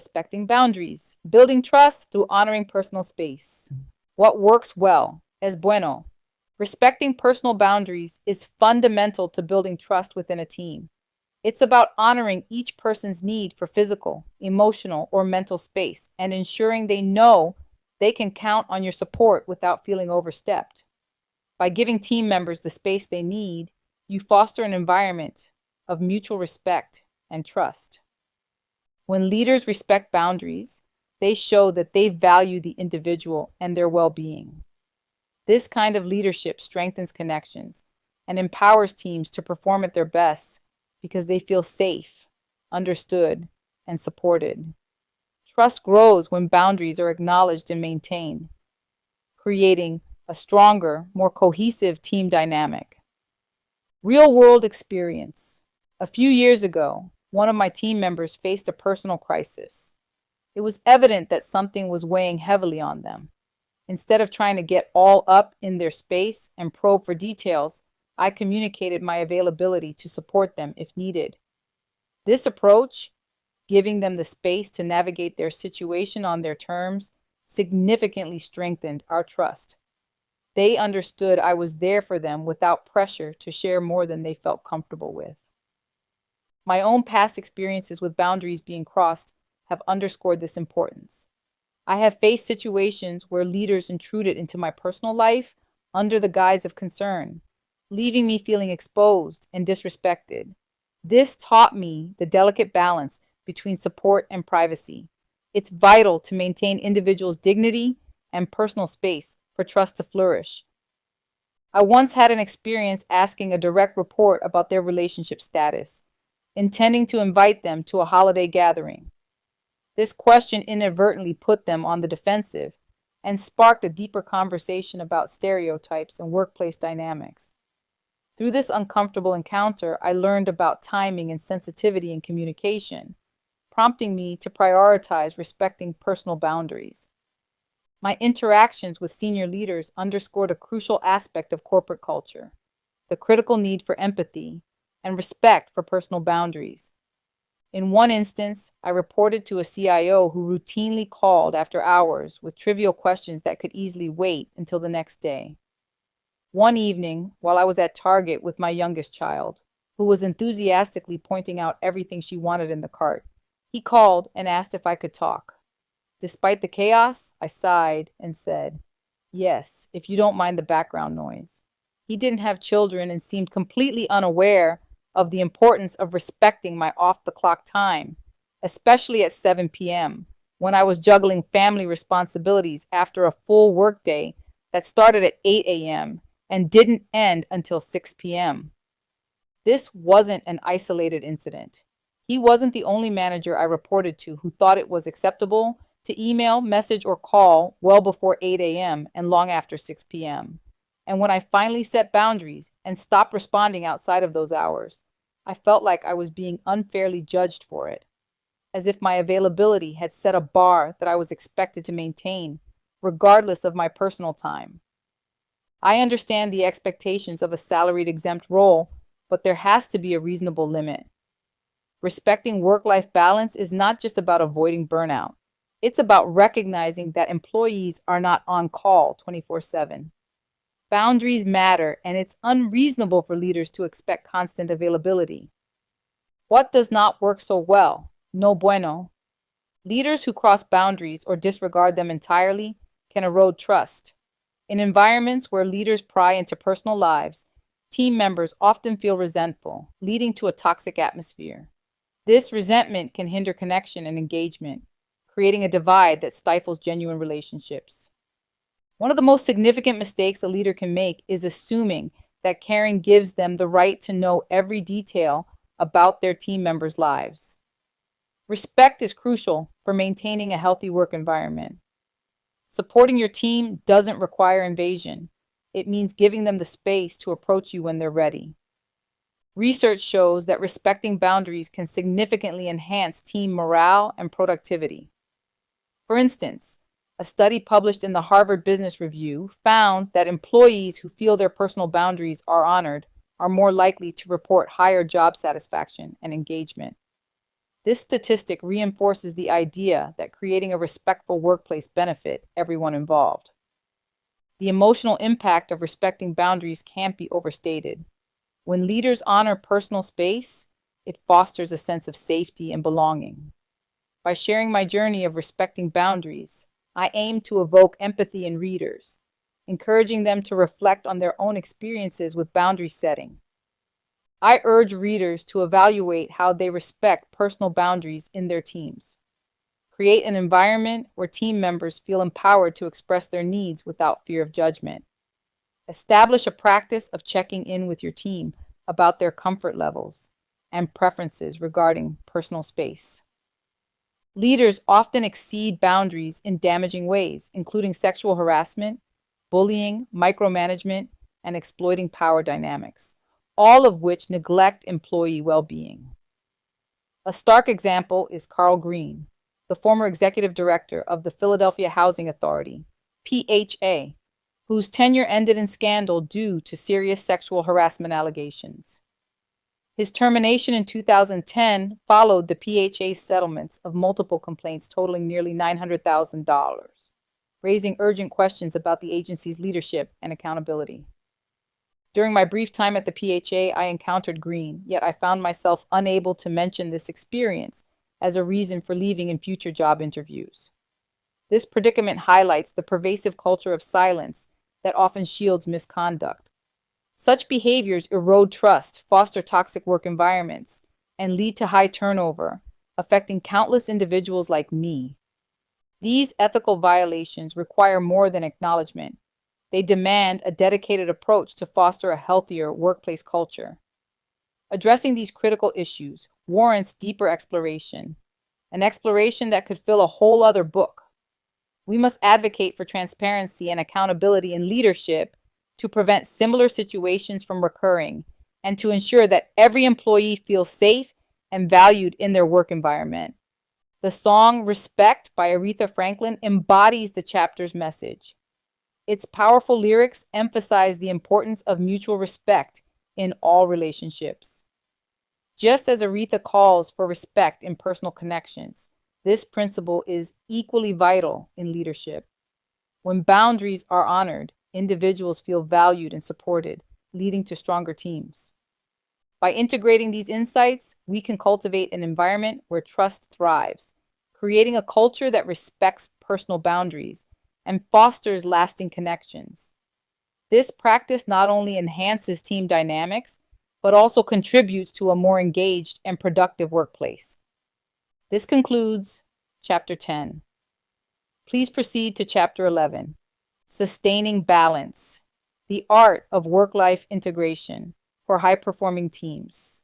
Respecting boundaries, building trust through honoring personal space. What works well? Es bueno. Respecting personal boundaries is fundamental to building trust within a team. It's about honoring each person's need for physical, emotional, or mental space and ensuring they know they can count on your support without feeling overstepped. By giving team members the space they need, you foster an environment of mutual respect and trust. When leaders respect boundaries, they show that they value the individual and their well-being. This kind of leadership strengthens connections and empowers teams to perform at their best because they feel safe, understood, and supported. Trust grows when boundaries are acknowledged and maintained, creating a stronger, more cohesive team dynamic. Real-world experience. A few years ago, one of my team members faced a personal crisis. It was evident that something was weighing heavily on them. Instead of trying to get all up in their space and probe for details, I communicated my availability to support them if needed. This approach, giving them the space to navigate their situation on their terms, significantly strengthened our trust. They understood I was there for them without pressure to share more than they felt comfortable with. My own past experiences with boundaries being crossed have underscored this importance. I have faced situations where leaders intruded into my personal life under the guise of concern, leaving me feeling exposed and disrespected. This taught me the delicate balance between support and privacy. It's vital to maintain individuals' dignity and personal space for trust to flourish. I once had an experience asking a direct report about their relationship status, intending to invite them to a holiday gathering. This question inadvertently put them on the defensive and sparked a deeper conversation about stereotypes and workplace dynamics. Through this uncomfortable encounter, I learned about timing and sensitivity in communication, prompting me to prioritize respecting personal boundaries. My interactions with senior leaders underscored a crucial aspect of corporate culture, the critical need for empathy and respect for personal boundaries. In one instance, I reported to a CIO who routinely called after hours with trivial questions that could easily wait until the next day. One evening, while I was at Target with my youngest child, who was enthusiastically pointing out everything she wanted in the cart, he called and asked if I could talk. Despite the chaos, I sighed and said, "Yes, if you don't mind the background noise." He didn't have children and seemed completely unaware of the importance of respecting my off-the-clock time, especially at 7 p.m., when I was juggling family responsibilities after a full workday that started at 8 a.m. and didn't end until 6 p.m. This wasn't an isolated incident. He wasn't the only manager I reported to who thought it was acceptable to email, message, or call well before 8 a.m. and long after 6 p.m. And when I finally set boundaries and stopped responding outside of those hours, I felt like I was being unfairly judged for it, as if my availability had set a bar that I was expected to maintain, regardless of my personal time. I understand the expectations of a salaried exempt role, but there has to be a reasonable limit. Respecting work-life balance is not just about avoiding burnout. It's about recognizing that employees are not on call 24/7. Boundaries matter, and it's unreasonable for leaders to expect constant availability. What does not work so well? No bueno. Leaders who cross boundaries or disregard them entirely can erode trust. In environments where leaders pry into personal lives, team members often feel resentful, leading to a toxic atmosphere. This resentment can hinder connection and engagement, creating a divide that stifles genuine relationships. One of the most significant mistakes a leader can make is assuming that caring gives them the right to know every detail about their team members' lives. Respect is crucial for maintaining a healthy work environment. Supporting your team doesn't require invasion. It means giving them the space to approach you when they're ready. Research shows that respecting boundaries can significantly enhance team morale and productivity. For instance, a study published in the Harvard Business Review found that employees who feel their personal boundaries are honored are more likely to report higher job satisfaction and engagement. This statistic reinforces the idea that creating a respectful workplace benefits everyone involved. The emotional impact of respecting boundaries can't be overstated. When leaders honor personal space, it fosters a sense of safety and belonging. By sharing my journey of respecting boundaries, I aim to evoke empathy in readers, encouraging them to reflect on their own experiences with boundary setting. I urge readers to evaluate how they respect personal boundaries in their teams. Create an environment where team members feel empowered to express their needs without fear of judgment. Establish a practice of checking in with your team about their comfort levels and preferences regarding personal space. Leaders often exceed boundaries in damaging ways, including sexual harassment, bullying, micromanagement, and exploiting power dynamics, all of which neglect employee well-being. A stark example is Carl Green, the former executive director of the Philadelphia Housing Authority, PHA, whose tenure ended in scandal due to serious sexual harassment allegations. His termination in 2010 followed the PHA's settlements of multiple complaints totaling nearly $900,000, raising urgent questions about the agency's leadership and accountability. During my brief time at the PHA, I encountered Green, yet I found myself unable to mention this experience as a reason for leaving in future job interviews. This predicament highlights the pervasive culture of silence that often shields misconduct. Such behaviors erode trust, foster toxic work environments, and lead to high turnover, affecting countless individuals like me. These ethical violations require more than acknowledgement. They demand a dedicated approach to foster a healthier workplace culture. Addressing these critical issues warrants deeper exploration, an exploration that could fill a whole other book. We must advocate for transparency and accountability in leadership to prevent similar situations from recurring and to ensure that every employee feels safe and valued in their work environment. The song Respect by Aretha Franklin embodies the chapter's message. Its powerful lyrics emphasize the importance of mutual respect in all relationships. Just as Aretha calls for respect in personal connections, this principle is equally vital in leadership. When boundaries are honored, individuals feel valued and supported, leading to stronger teams. By integrating these insights, we can cultivate an environment where trust thrives, creating a culture that respects personal boundaries and fosters lasting connections. This practice not only enhances team dynamics, but also contributes to a more engaged and productive workplace. This concludes Chapter 10. Please proceed to Chapter 11. Sustaining Balance, the art of work-life integration for high-performing teams.